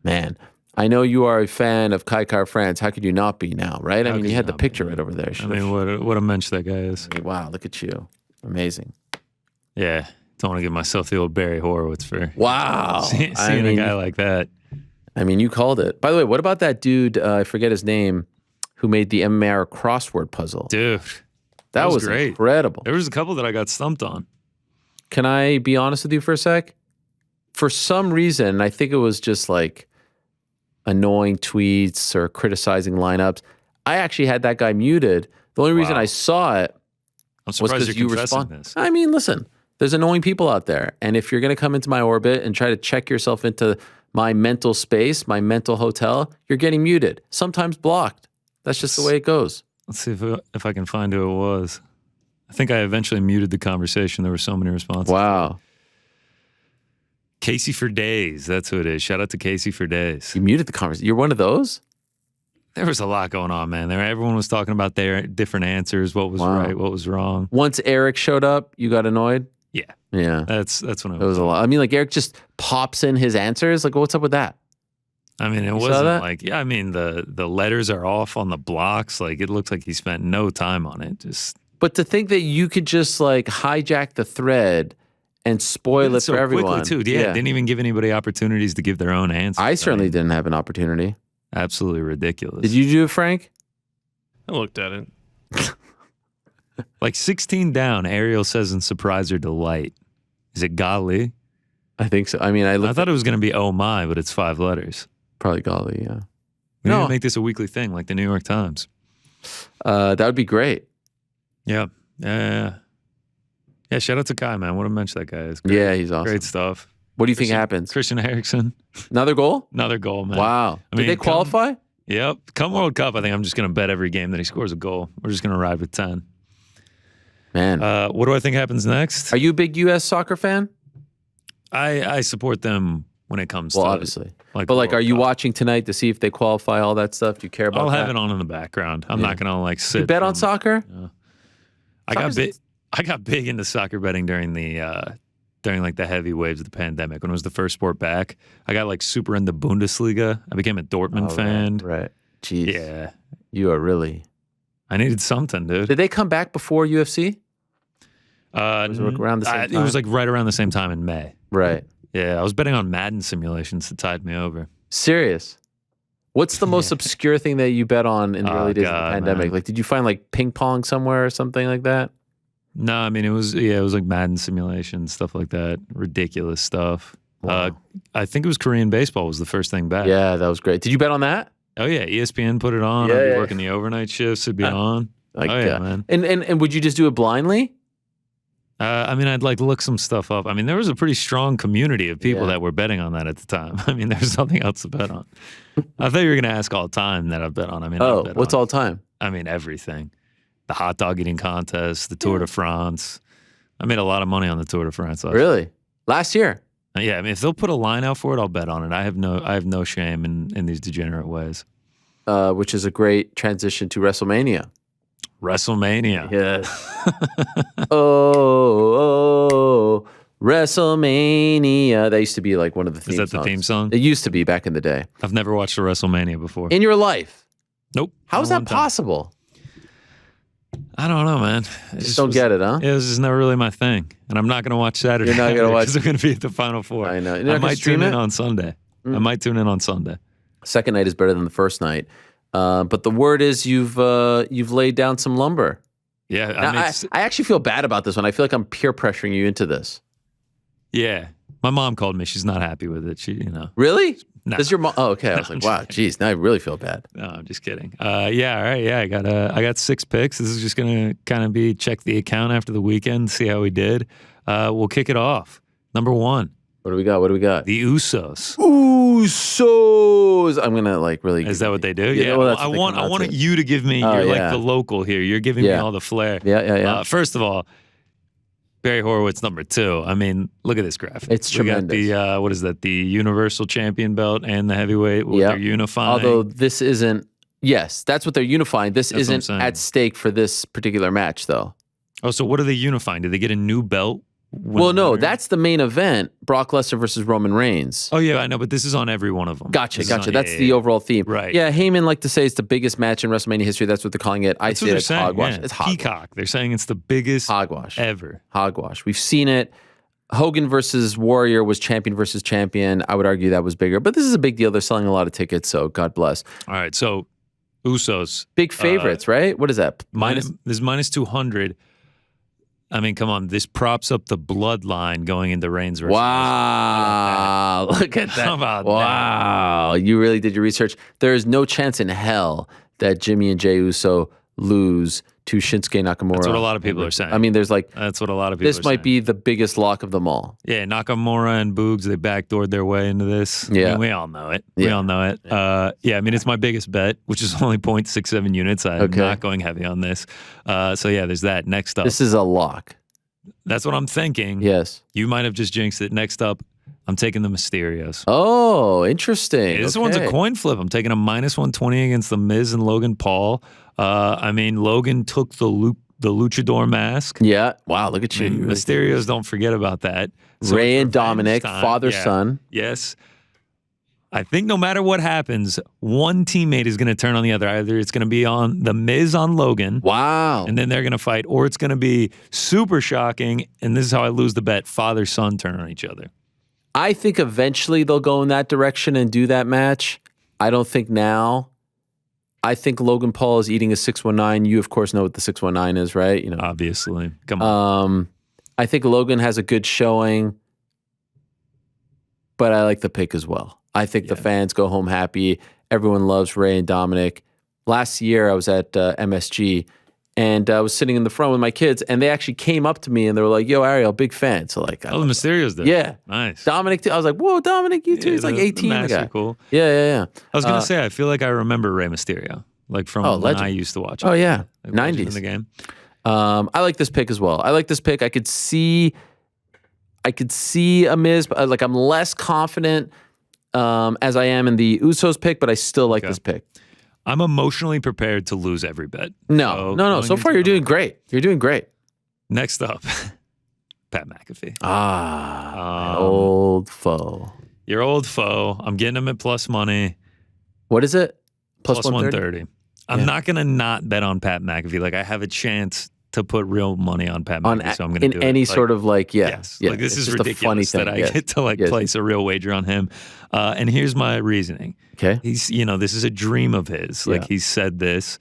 Man, I know you are a fan of Kai Car France. How could you not be now, right? I How mean, could you you had the not picture be? right over there. I mean, what a mensch that guy is. I mean, wow, look at you. Amazing. Yeah, don't want to give myself the old Barry Horowitz for Wow. seeing a guy like that. I mean, you called it. By the way, what about that dude, I forget his name, who made the MMA crossword puzzle? Dude, that was great. Incredible. There was a couple that I got stumped on. Can I be honest with you for a sec? For some reason, I think it was just like annoying tweets or criticizing lineups. I actually had that guy muted. The only reason I saw it I'm surprised was you're because you confessing respond. this. I mean, listen, there's annoying people out there. And if you're going to come into my orbit and try to check yourself into my mental space, my mental hotel, you're getting muted, sometimes blocked. That's just the way it goes. Let's see if I can find who it was. I think I eventually muted the conversation. There were so many responses. Wow. Casey for Days. That's who it is. Shout out to Casey for Days. You muted the conversation. You're one of those? There was a lot going on, man. Everyone was talking about their different answers, what was right, what was wrong. Once Eric showed up, you got annoyed? Yeah. Yeah. That's when it was a lot. I mean, like Eric just pops in his answers. Like, what's up with that? I mean, it wasn't like, I mean, the letters are off on the blocks. Like, it looks like he spent no time on it. But to think that you could just like hijack the thread and spoil it so for everyone. Quickly too. Yeah, didn't even give anybody opportunities to give their own answers. I certainly didn't have an opportunity. Absolutely ridiculous. Did you do it, Frank? I looked at it. Like 16 down, Ariel says in surprise or delight. Is it golly? I think so. I mean, I thought it was going to be oh my, but it's 5 letters. Probably golly, yeah. We need to make this a weekly thing like the New York Times. That would be great. Yeah. Yeah, shout out to Kai, man. What a mensch that guy is. Great. Yeah, he's awesome. Great stuff. What do you think happens? Christian Eriksen. Another goal? Another goal, man. Wow. Did they qualify? Yep. Come World Cup, I think I'm just going to bet every game that he scores a goal. We're just going to ride with 10. Man. What do I think happens next? Are you a big U.S. soccer fan? I support them when it comes to obviously. But like, are you watching tonight to see if they qualify, all that stuff? Do you care about I'll that? have it on in the background. I'm not going to like sit. You bet on soccer? I got big into soccer betting during like the heavy waves of the pandemic when it was the first sport back. I got like super into Bundesliga. I became a Dortmund fan. Right. Jeez. Yeah. You are really. I needed something, dude. Did they come back before UFC? Was it around the same time? It was like right around the same time in May. Right. Yeah, I was betting on Madden simulations that tied me over. Serious? What's the most obscure thing that you bet on in the early days of the pandemic? Man. Like, did you find like ping pong somewhere or something like that? No, I mean, it was like Madden simulations, stuff like that. Ridiculous stuff. Wow. I think it was Korean baseball was the first thing back. Yeah, that was great. Did you bet on that? Oh, yeah. ESPN put it on. I'd be working the overnight shifts. It'd be on. Man. And would you just do it blindly? I mean, I'd like look some stuff up. I mean, there was a pretty strong community of people that were betting on that at the time. I mean, there's nothing else to bet on. I thought you were going to ask all time that I bet on. I mean, what's all time? I mean, everything. The hot dog eating contest, the Tour de France. I made a lot of money on the Tour de France last year. Last year? Yeah, I mean, if they'll put a line out for it, I'll bet on it. I have no shame in these degenerate ways. Which is a great transition to WrestleMania. WrestleMania. Yes. oh, WrestleMania. That used to be like one of the theme songs. Is that the theme song? It used to be back in the day. I've never watched a WrestleMania before. In your life? Nope. How is that possible? I don't know, man. I just don't get it, huh? It was just never really my thing. And I'm not going to watch Saturday. You're not going to watch? Because I'm going to be at the Final Four. I know. I might tune in on Sunday. Second night is better than the first night. But the word is you've laid down some lumber. Yeah. I actually feel bad about this one. I feel like I'm peer pressuring you into this. Yeah. My mom called me. She's not happy with it. Really? No. Does your mom? Oh, okay. I was like, wow, geez. Now I really feel bad. No, I'm just kidding. Yeah. All right. Yeah. I got 6 picks. This is just gonna kind of be check the account after the weekend, see how we did. We'll kick it off. Number 1. What do we got? The Usos. Usos. I'm gonna like really. Is that what they do? Yeah. Well, I want you to give me. You're like the local here. You're giving me all the flair. Yeah. First of all, Barry Horowitz number 2. I mean, look at this graphic. It's tremendous. We got the what is that? The Universal Champion belt and the heavyweight. They're unifying. Although this isn't. Yes, that's what they're unifying. This isn't at stake for this particular match, though. Oh, so what are they unifying? Did they get a new belt? Well, no, winner. that's the main event. Brock Lesnar versus Roman Reigns. Oh yeah, I know, but this is on every one of them. Gotcha. This is on- That's yeah, the yeah, overall theme. Right. Yeah, Heyman like to say it's the biggest match in WrestleMania history. That's what they're calling it. I That's say what they're it's saying. hogwash. Yeah. It's hogwash. Peacock. They're saying it's the biggest Hogwash. ever. Hogwash. We've seen it. Hogan versus Warrior was champion versus champion. I would argue that was bigger, but this is a big deal. They're selling a lot of tickets, so God bless. All right, so Usos. Big favorites, right? What is that? This is minus 200. I mean, come on. This props up the bloodline going into Reigns versus Wow. Look at that. How about wow. You really did your research. There is no chance in hell that Jimmy and Jey Uso lose to Shinsuke Nakamura. That's what a lot of people are saying. I mean, there's like, That's what a lot of people are this might saying. be the biggest lock of them all. Yeah, Nakamura and Boogs, they backdoored their way into this. Yeah. I mean, we all know it. We Yeah. all know it. Yeah, I mean, it's my biggest bet, which is only 0.67 units. I'm Okay. not going heavy on this. So yeah, there's that. Next up. This is a lock. That's what I'm thinking. Yes. You might have just jinxed it. Next up, I'm taking the Mysterios. Oh, interesting. This one's a Okay. coin flip. I'm taking a minus 120 against the Miz and Logan Paul. I mean, Logan took the luchador mask. Yeah. Wow, look at you. I mean, You really Mysterios, don't forget about that. So Ray it's and Dominic, revenge time. father, Yeah. son. Yes. I think no matter what happens, one teammate is going to turn on the other. Either it's going to be on the Miz on Logan, Wow. and then they're going to fight, or it's going to be super shocking, and this is how I lose the bet, father-son turn on each other. I think eventually they'll go in that direction and do that match. I don't think now. I think Logan Paul is eating a 619. You, of course, know what the 619 is, right? You know. Obviously. Come on. I think Logan has a good showing, but I like the pick as well. I think the fans go home happy. Everyone loves Ray and Dominic. Last year, I was at MSG, and I was sitting in the front with my kids, and they actually came up to me, and they were like, "Yo, Ariel, big fan." So like, Oh, the Mysterios did. yeah, Nice. Dominic. I was like, "Whoa, Dominic, you too." He's like the 18. The masks guy. are cool. Yeah. I was going to say, I feel like I remember Rey Mysterio, like from when legend. I used to watch Oh it. yeah, Like, legend in 90s. the game. I like this pick as well. I like this pick. I could see a Miz, but like I'm less confident as I am in the Usos pick, but I still like this pick. I'm emotionally prepared to lose every bet. No. going So far, into you're the- doing great. You're doing great. Next up, Pat McAfee. My old foe. Your old foe. I'm getting him at plus money. What is it? Plus 130? 130. I'm not going to not bet on Pat McAfee. Like, I have a chance to put real money on Pat McAfee, so I'm going to do it. In any Like, sort of like, Yes. Like, this it's is just ridiculous a funny thing. that I Yes. get to like Yes. place a real wager on him. And here's my reasoning. Okay. He's, this is a dream of his. Like, Yeah. he's said this.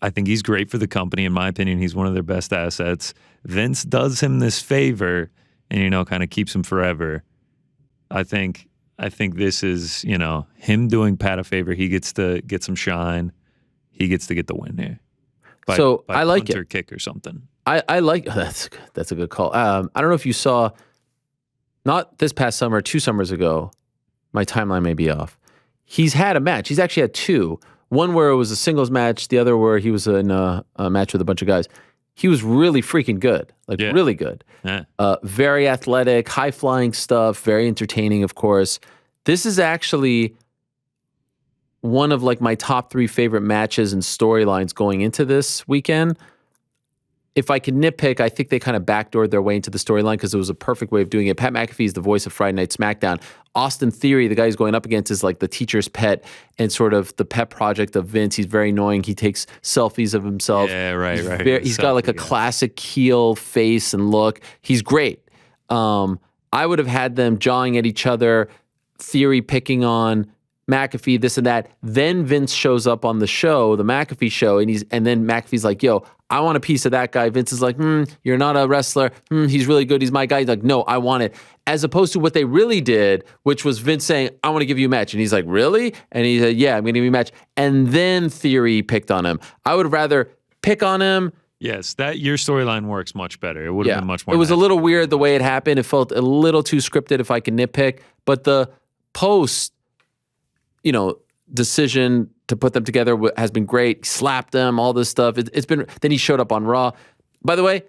I think he's great for the company. In my opinion, he's one of their best assets. Vince does him this favor and, kind of keeps him forever. I think this is, him doing Pat a favor. He gets to get some shine. He gets to get the win here. By I like punt it. or kick or something. I like that's good. That's a good call. I don't know if you saw, not this past summer, 2 summers ago. My timeline may be off. He's had a match. He's actually had 2. One where it was a singles match. The other where he was in a match with a bunch of guys. He was really freaking good. Like really good. Yeah. Very athletic, high flying stuff. Very entertaining, of course. This is actually one of like my top 3 favorite matches and storylines going into this weekend. If I could nitpick, I think they kind of backdoored their way into the storyline because it was a perfect way of doing it. Pat McAfee is the voice of Friday Night SmackDown. Austin Theory, the guy he's going up against, is like the teacher's pet and sort of the pet project of Vince. He's very annoying. He takes selfies of himself. Yeah, right. He's got like a classic heel face and look. He's great. I would have had them jawing at each other, Theory picking on McAfee, this and that. Then Vince shows up on the show, the McAfee show, and then McAfee's like, "Yo, I want a piece of that guy." Vince is like, "You're not a wrestler. He's really good. He's my guy." He's like, "No, I want it." As opposed to what they really did, which was Vince saying, "I want to give you a match." And he's like, "Really?" And he said, "Yeah, I'm going to give you a match." And then Theory picked on him. I would rather pick on him. Yes, your storyline works much better. It would have been much more. It was a little weird the way it happened. It felt a little too scripted if I could nitpick. But the post, decision to put them together has been great. Slapped them, all this stuff. It's been. Then he showed up on Raw. By the way,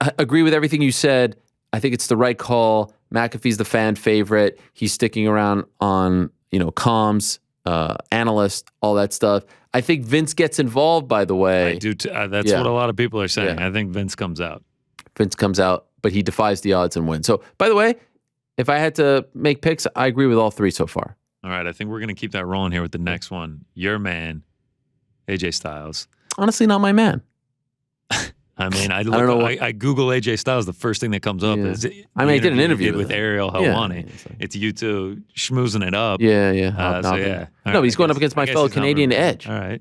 I agree with everything you said. I think it's the right call. McAfee's the fan favorite. He's sticking around on comms, analyst, all that stuff. I think Vince gets involved. By the way, I do. That's what a lot of people are saying. Yeah. I think Vince comes out. Vince comes out but he defies the odds and wins. So, by the way, if I had to make picks, I agree with all three so far. All right, I think we're going to keep that rolling here with the next one. Your man, AJ Styles. Honestly, not my man. I mean, I don't know I Google AJ Styles. The first thing that comes up is I mean, I did an interview with him. Ariel Helwani. It's you two schmoozing it up. Yeah. So yeah. No, but he's going up against my fellow Canadian Edge. All right.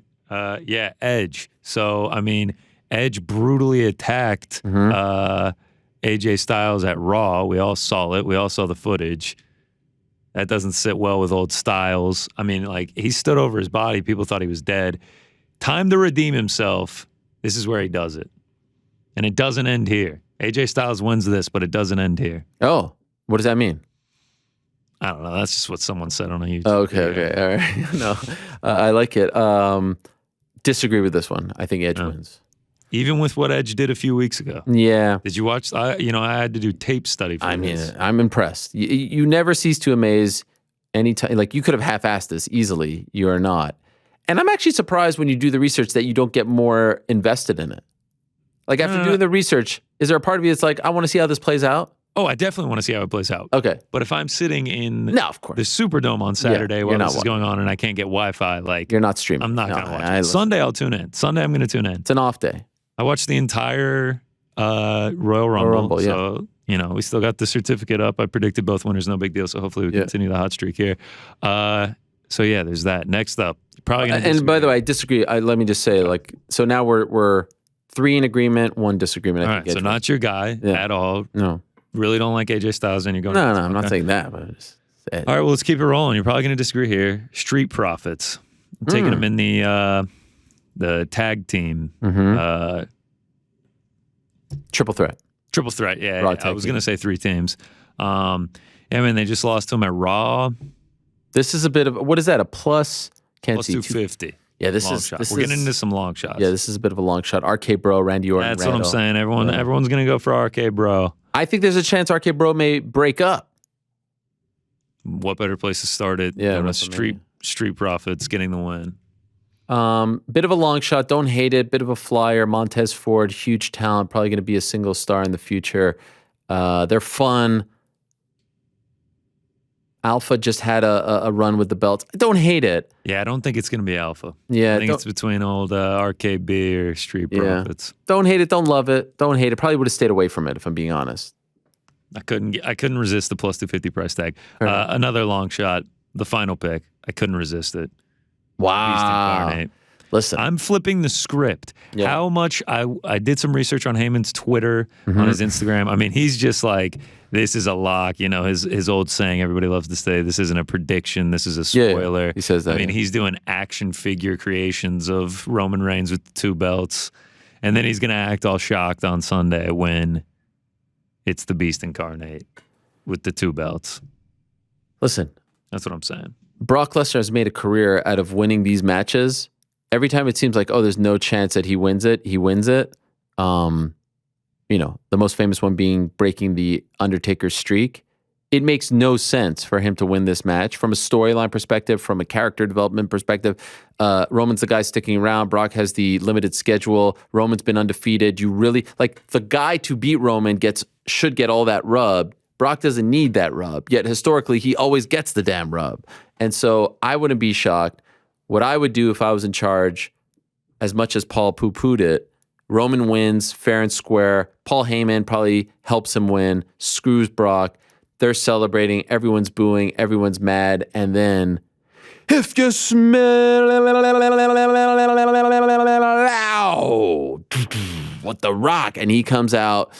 Yeah, Edge. So I mean, Edge brutally attacked AJ Styles at Raw. We all saw it. We all saw the footage. That doesn't sit well with old Styles. I mean, like, he stood over his body. People thought he was dead. Time to redeem himself. This is where he does it. And it doesn't end here. AJ Styles wins this, but it doesn't end here. Oh, what does that mean? I don't know. That's just what someone said on a YouTube Okay, video. all right. No, I like it. Disagree with this one. I think Edge wins. Even with what Edge did a few weeks ago. Yeah. Did you watch? I had to do tape study for this. I'm impressed. You never cease to amaze anytime. Like, you could have half-assed this easily. You are not. And I'm actually surprised when you do the research that you don't get more invested in it. Like, after doing the research, is there a part of you that's like, I want to see how this plays out? Oh, I definitely want to see how it plays out. Okay. But if I'm sitting in No, of course. the Superdome on Saturday while not this is going on and I can't get Wi-Fi, like, You're not streaming. I'm not going to watch I it. listen. Sunday, I'll tune in. Sunday, I'm going to tune in. It's an off day. I watched the entire Royal Rumble. So, we still got the certificate up. I predicted both winners, no big deal. So hopefully we continue the hot streak here. So yeah, there's that. Next up, probably going to And by the way, I disagree. Let me just say, so now we're 3 in agreement, 1 disagreement. All right, so not your guy at all. No. Really don't like AJ Styles, and you're going. No, I'm not saying that. But all right, well, let's keep it rolling. You're probably going to disagree here. Street Profits, I'm taking them in the tag team. Triple threat. Triple threat, yeah. Raw I was going to say 3 teams. They just lost to him at Raw. This is a bit of, what is that, a plus? Can't Plus see. 250. Yeah, this long is. shot. This We're is, getting into some long shots. Yeah, this is a bit of a long shot. RK Bro, Randy Orton. That's what I'm saying. Everyone's going to go for RK Bro. I think there's a chance RK Bro may break up. What better place to start it than with Street Profits getting the win? Bit of a long shot. Don't hate it. Bit of a flyer. Montez Ford, huge talent. Probably going to be a single star in the future. They're fun. Alpha just had a run with the belts. Don't hate it. Yeah, I don't think it's going to be Alpha. Yeah, I think it's between old RKB or Street Profits. Don't hate it. Don't love it. Don't hate it. Probably would have stayed away from it if I'm being honest. I couldn't resist the plus 250 price tag. Another long shot. The final pick. I couldn't resist it. Wow. Beast Incarnate. Listen, I'm flipping the script. Yeah. How much I did some research on Heyman's Twitter, on his Instagram. I mean, he's just like, this is a lock. His old saying, everybody loves to say, this isn't a prediction, this is a spoiler. Yeah, he says that. I mean, he's doing action figure creations of Roman Reigns with the 2 belts. And then he's going to act all shocked on Sunday when it's the Beast Incarnate with the 2 belts. Listen. That's what I'm saying. Brock Lesnar has made a career out of winning these matches. Every time it seems like, there's no chance that he wins it, he wins it. The most famous one being breaking the Undertaker's streak. It makes no sense for him to win this match from a storyline perspective, from a character development perspective. Roman's the guy sticking around. Brock has the limited schedule. Roman's been undefeated. You really, the guy to beat Roman should get all that rub. Brock doesn't need that rub, yet historically he always gets the damn rub. And so I wouldn't be shocked. What I would do if I was in charge, as much as Paul poo-pooed it, Roman wins fair and square. Paul Heyman probably helps him win, screws Brock. They're celebrating. Everyone's booing. Everyone's mad. And then, if you smell what the Rock, and he comes out,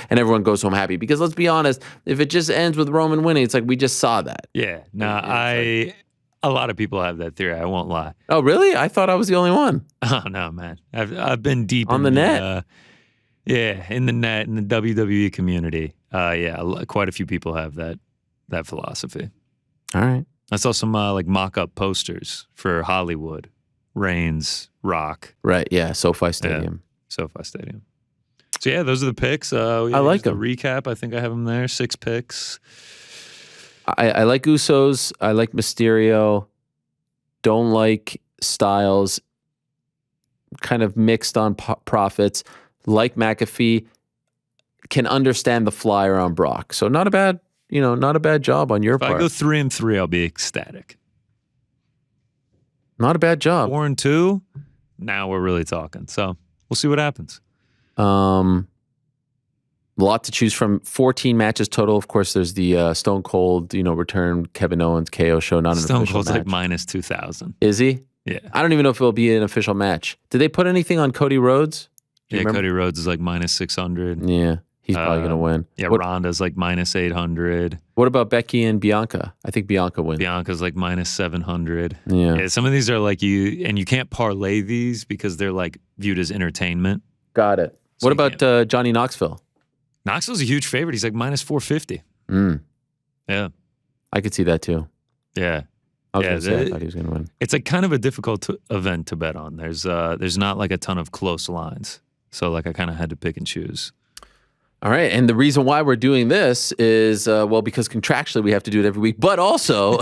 and everyone goes home happy. Because let's be honest, if it just ends with Roman winning, it's like we just saw that. Yeah. A lot of people have that theory. I won't lie. Oh, really? I thought I was the only one. Oh no, man! I've been deep on in the net. In the net, in the WWE community. Quite a few people have that philosophy. All right. I saw some mock-up posters for Hollywood, Reigns, Rock. Right. Yeah. SoFi Stadium. SoFi Stadium. So yeah, those are the picks. I like them. Recap. I think I have them there. 6 picks. I like Usos. I like Mysterio. Don't like Styles. Kind of mixed on profits. like McAfee, can understand the flyer on Brock. So not a bad job on your If part. I go 3-3, I'll be ecstatic. Not a bad job. 4-2, now we're really talking. So we'll see what happens. A lot to choose from. 14 matches total. Of course, there's the Stone Cold, return Kevin Owens KO show, not an Stone official Cold's match. like minus 2,000. Is he? Yeah. I don't even know if it'll be an official match. Did they put anything on Cody Rhodes? Do you Yeah, remember? Cody Rhodes is like minus 600. Yeah, he's probably going to win. Yeah, What, Ronda's like minus 800. what about Becky and Bianca? I think Bianca wins. Bianca's like minus 700. Yeah. Some of these are like you can't parlay these because they're like viewed as entertainment. Got it. So What you about Johnny Knoxville? Knoxville's a huge favorite. He's like minus 450. Yeah. I could see that too. Yeah. I was Yeah, going to say I thought he was going to win. It's like kind of a difficult event to bet on. There's not like a ton of close lines. So like I kind of had to pick and choose. All right, and the reason why we're doing this is because contractually we have to do it every week, but also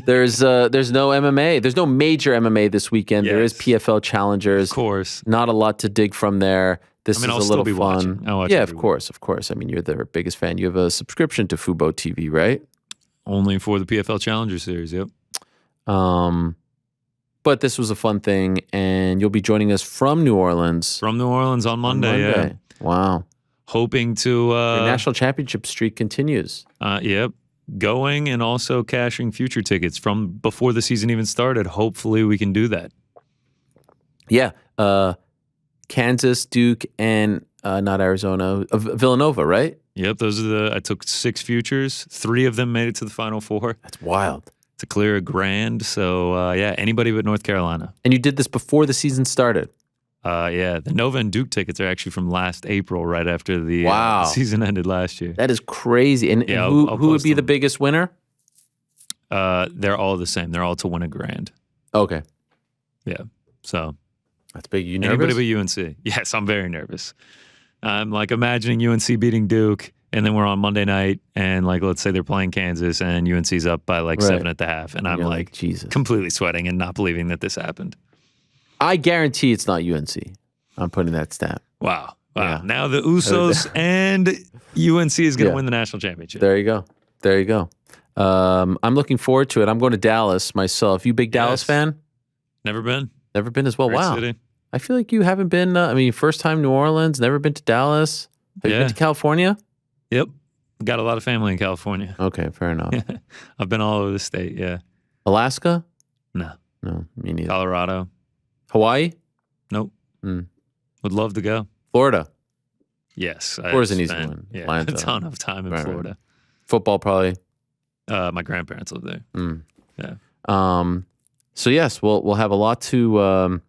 there's no MMA, there's no major MMA this weekend. There is Yes. PFL challengers. Of course. Not a lot to dig from there. This I mean, is I'll a still little be fun. watching. I'll watch Yeah, every of course. I mean, you're their biggest fan. You have a subscription to Fubo TV, right? Only for the PFL Challenger Series, yep. But this was a fun thing, and you'll be joining us from New Orleans From New Orleans on Monday, yeah. Wow. Hoping to Your national championship streak continues. yep. Going and also cashing future tickets from before the season even started. Hopefully we can do that. Yeah. Kansas, Duke, and not Arizona, Villanova, right? Yep, I took 6 futures. 3 of them made it to the Final Four That's wild. to clear a grand. So, anybody but North Carolina. And you did this before the season started. The Nova and Duke tickets are actually from last April, right after the Wow. season ended last year. That is crazy. And Yeah, who I'll would post be the them. biggest winner? They're all the same. They're all to win a grand. Okay. Yeah. So That's big. You anybody nervous? but UNC. Yes, I'm very nervous. I'm like imagining UNC beating Duke, and then we're on Monday night, and like let's say they're playing Kansas, and UNC's up by like Right. 7 at the half, and I'm You're like Jesus. completely sweating and not believing that this happened. I guarantee it's not UNC. I'm putting that stat. Wow. Yeah. Now the Usos and UNC is going to Yeah. win the national championship. There you go. I'm looking forward to it. I'm going to Dallas myself. You big Dallas Yes. fan? Never been. Never been as well. Great Wow. city. I feel like you haven't been. First time New Orleans, never been to Dallas. Have you Yeah. been to California? Yep. Got a lot of family in California. Okay, fair enough. I've been all over the state. Yeah. Alaska? No. No, me neither. Colorado. Hawaii? Nope. Hmm. Would love to go. Florida? Yes. Florida's I've an easy spent, one. Yeah, Atlanta. a ton of time in Right, right. Florida. Football, probably. My grandparents live there. Mm. Yeah. So yes, we'll have a lot to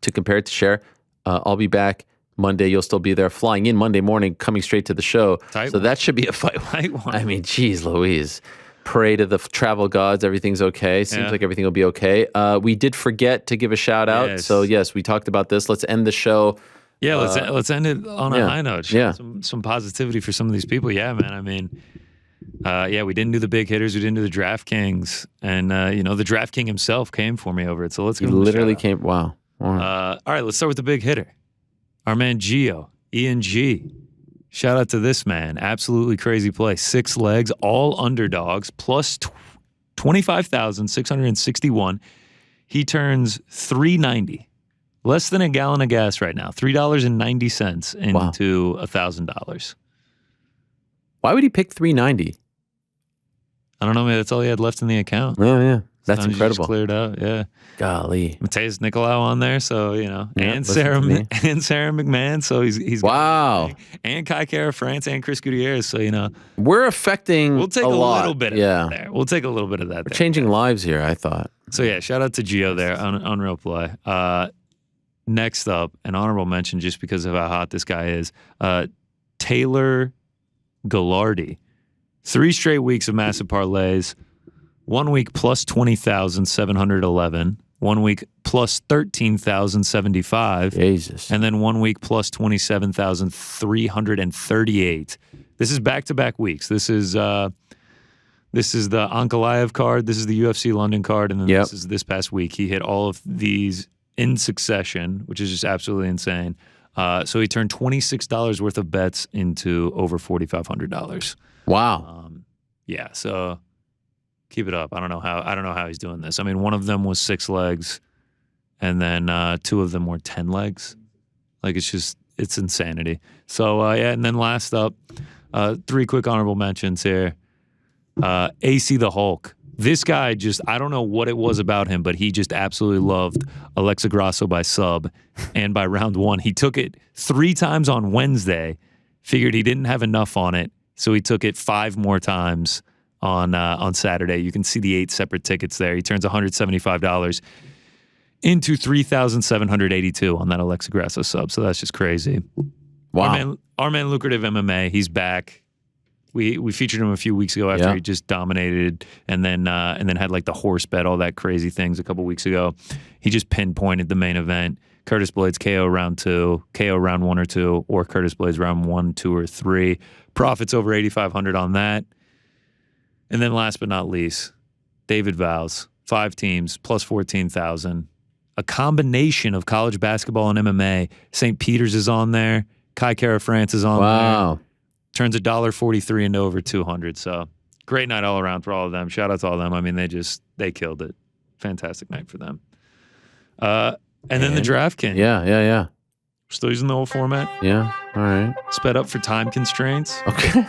compare to share. I'll be back Monday. You'll still be there, flying in Monday morning, coming straight to the show. Tight So one. that should be a fight. Tight one. I mean, geez, Louise. Pray to the travel gods. Everything's okay. Seems Yeah. like everything will be okay. We did forget to give a shout out. Yes. So yes, we talked about this. Let's end the show. Yeah, let's end it on a yeah. high note. Yeah. Some positivity for some of these people. Yeah, man. I mean, we didn't do the big hitters. We didn't do the DraftKings, and the DraftKing himself came for me over it. So let's You give him a literally shout-out. came. Wow. Wow. All right, let's start with the big hitter. Our man Gio, Ian G. Shout out to this man. Absolutely crazy play. 6 legs, all underdogs, plus 25,661. He turns $3.90. Less than a gallon of gas right now. $3.90 into $1,000. Why would he pick 390? I don't know, man. That's all he had left in the account. Oh yeah, that's Sometimes you just incredible. cleared out, yeah. Golly. Mateus Nicolau on there, so Yeah, and listen Sarah to me. and Sarah McMahon, so he's Wow. and Kai Kara France and Chris Gutierrez, so We're affecting we'll take a lot. little bit of yeah. that there. We'll take a little bit of that We're there. changing lives here, I thought. So yeah, shout out to Gio there, unreal play. Next up, an honorable mention just because of how hot this guy is. Taylor Gallardi. 3 straight weeks of massive parlays. 1 week plus 20,711. 1 week plus 13,075. Jesus. And then 1 week plus 27,338. This is back-to-back weeks. This is the Ankalaev card. This is the UFC London card. And then Yep. this is this past week. He hit all of these in succession, which is just absolutely insane. So he turned $26 worth of bets into over $4,500. Wow. Yeah, so keep it up. I don't know how he's doing this. I mean, one of them was 6 legs, and then 2 of them were 10 legs. Like, it's insanity. So yeah, and then last up, 3 quick honorable mentions here. AC the Hulk. This guy I don't know what it was about him, but he just absolutely loved Alexa Grasso by sub and by round 1. He took it 3 times on Wednesday, figured he didn't have enough on it, so he took it 5 more times on Saturday. You can see the 8 separate tickets there. He turns $175 into $3,782 on that Alexa Grasso sub, so that's just crazy. Wow. Our man Lucrative MMA, he's back. We featured him a few weeks ago after he just dominated and then had like the horse bet, all that crazy things a couple weeks ago. He just pinpointed the main event. Curtis Blades KO round 2, KO round 1 or 2, or Curtis Blades round 1, 2, or 3. Profits over $8,500 on that. And then last but not least, David Vows, 5 teams, plus 14,000. A combination of college basketball and MMA. St. Peter's is on there. Kai Kara France is on there. Wow. Turns $1.43 into over 200. So great night all around for all of them. Shout out to all of them. I mean, they killed it. Fantastic night for them. And then the DraftKings. Yeah. We're still using the old format. Yeah. All right. Sped up for time constraints. Okay.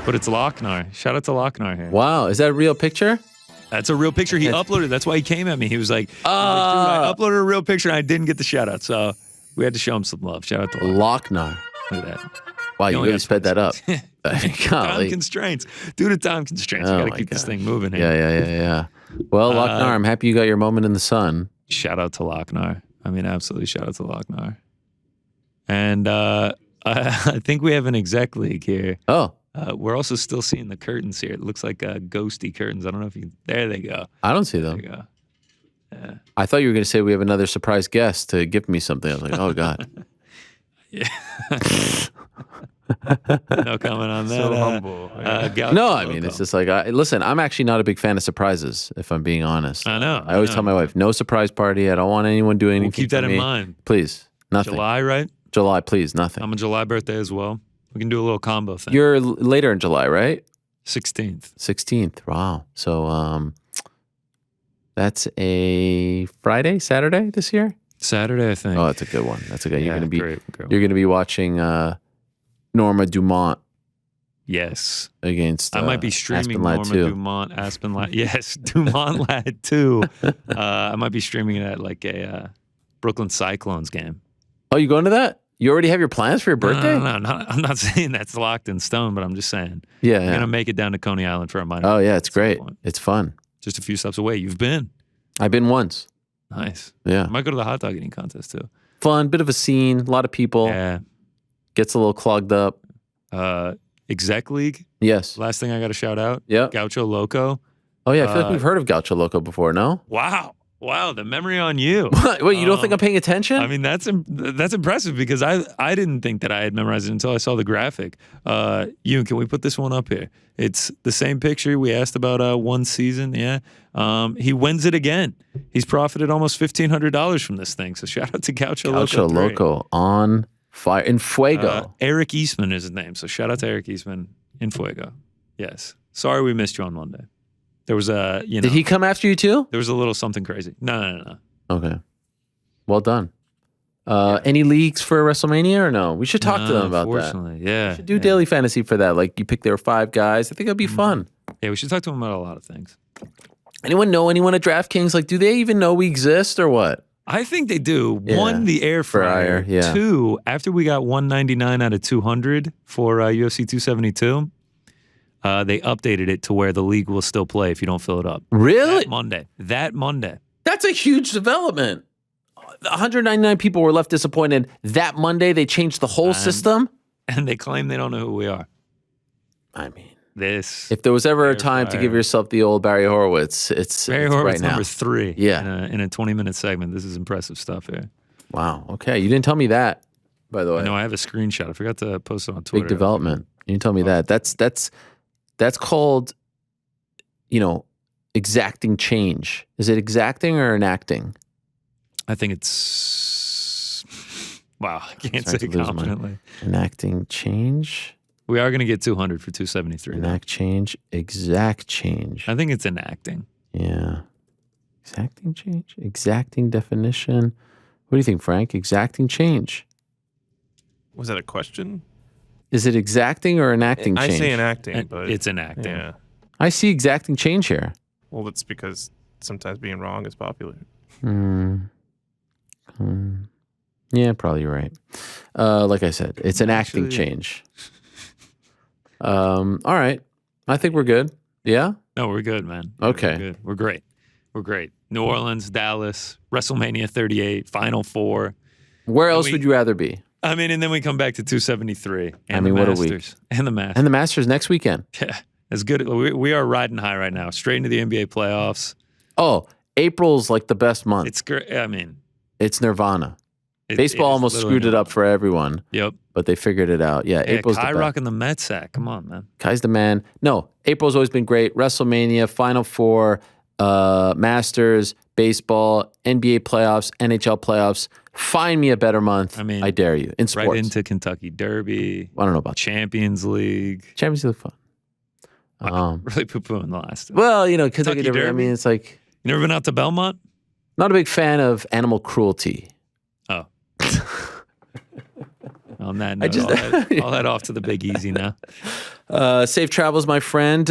But it's Lochnar. Shout out to Lochnar here. Wow. Is that a real picture? That's a real picture he uploaded. That's why he came at me. He was like, dude, I uploaded a real picture and I didn't get the shout out. So we had to show him some love. Shout out to Lochnar. Look at that. Wow, you really sped that up. Time constraints. Due to time constraints, we got to keep this thing moving here. Yeah. Well, Lochnar, I'm happy you got your moment in the sun. Shout out to Lochnar. I mean, absolutely shout out to Lochnar. And I think we have an exec league here. Oh. We're also still seeing the curtains here. It looks like ghosty curtains. I don't know if you can. There they go. I don't see them. There you go. Yeah. I thought you were going to say we have another surprise guest to gift me something. I was like, oh, God. Yeah. No comment on that. So humble. No, I mean, it's just like, listen, I'm actually not a big fan of surprises, if I'm being honest. I know. I always tell my wife, no surprise party. I don't want anyone doing anything. We'll keep that for in me. mind. Please. Nothing. July, right? July, please. Nothing. I'm a July birthday as well. We can do a little combo thing. You're later in July, right? 16th. 16th. Wow. So that's a Friday, Saturday this year? Saturday, I think. Oh, that's a good one. That's a good. Yeah, You're going to be watching Norma Dumont. Yes. Against I might be streaming Aspen Norma Lad 2. Dumont, Aspen Lad. Yes, Dumont Lad 2. I might be streaming it at like a Brooklyn Cyclones game. Oh, you going to that? You already have your plans for your birthday? No, I'm not saying that's locked in stone, but I'm just saying. Yeah. I'm going to make it down to Coney Island for a minor. Oh, yeah, it's great. It's fun. Just a few stops away. You've been. I've been once. Nice. Yeah. I might go to the hot dog eating contest too. Fun, bit of a scene, a lot of people. Yeah. Gets a little clogged up. Exec League. Yes. Last thing I got to shout out. Yeah. Gaucho Loco. Oh, yeah, I feel like we've heard of Gaucho Loco before, no? Wow, the memory on you. Wait, you don't think I'm paying attention? I mean, that's impressive because I didn't think that I had memorized it until I saw the graphic. Ewan, can we put this one up here? It's the same picture we asked about one season. Yeah. He wins it again. He's profited almost $1,500 from this thing. So shout out to Gaucho Loco. Gaucho Loco on fire. In Fuego. Eric Eastman is his name. So shout out to Eric Eastman in Fuego. Yes. Sorry we missed you on Monday. There was a, Did he come after you too? There was a little something crazy. No. Okay. Well done. Any leagues for WrestleMania or no? We should talk to them about that. Unfortunately, yeah. We should do daily fantasy for that. Like you pick their 5 guys. I think it'd be fun. Yeah, we should talk to them about a lot of things. Anyone know anyone at DraftKings? Like, do they even know we exist or what? I think they do. Yeah. 1, the air fryer. Yeah. 2, after we got 199 out of 200 for UFC 272, they updated it to where the league will still play if you don't fill it up. Really? That Monday. That's a huge development. 199 people were left disappointed. That Monday, they changed the whole system. And they claim they don't know who we are. I mean, if there was ever a time to give yourself the old Barry Horowitz, it's Barry Horowitz right now. number 3. Yeah. In a 20-minute segment. This is impressive stuff here. Wow. Okay. You didn't tell me that, by the way. No, I have a screenshot. I forgot to post it on Twitter. Big development. You didn't tell me that. That's called, exacting change. Is it exacting or enacting? I think it's Wow, I can't Sorry say to lose my- confidently. Enacting change. We are going to get 200 for 273. though. Enact change. Exact change. I think it's enacting. Yeah. Exacting change. Exacting definition. What do you think, Frank? Exacting change. Was that a question? Is it exacting or enacting I change? say enacting, but It's enacting. yeah. I see exacting change here. Well, that's because sometimes being wrong is popular. Yeah, probably you're right. Like I said, it's an acting Actually- change. All right. I think we're good. Yeah? No, we're good, man. Okay. We're good. We're great. We're great. New Orleans, Dallas, WrestleMania 38, Final Four. Where else would you rather be? I mean, and then we come back to 273. And I mean, the what a week. Masters. And the Masters. And the Masters next weekend. Yeah. It's good. We are riding high right now. Straight into the NBA playoffs. Oh, April's like the best month. It's great. I mean, It's Nirvana. it Baseball is almost literally screwed it up for everyone, Yep. but they figured it out. Yeah, Yeah, April's Kai the best. rocking the Mets sack. Come on, man. Kai's the man. No, April's always been great. WrestleMania, Final Four, Masters, baseball, NBA playoffs, NHL playoffs. Find me a better month. I mean, I dare you. In sports. Right into Kentucky Derby, I don't know about Champions League. Champions League fun. Really poo-pooing the last one. Well, you know, Kentucky Kentucky Derby, I Derby? mean, it's like, You never been out to Belmont? not a big fan of animal cruelty. Oh. On that I note, just- all that off to the Big Easy now. Safe travels, my friend.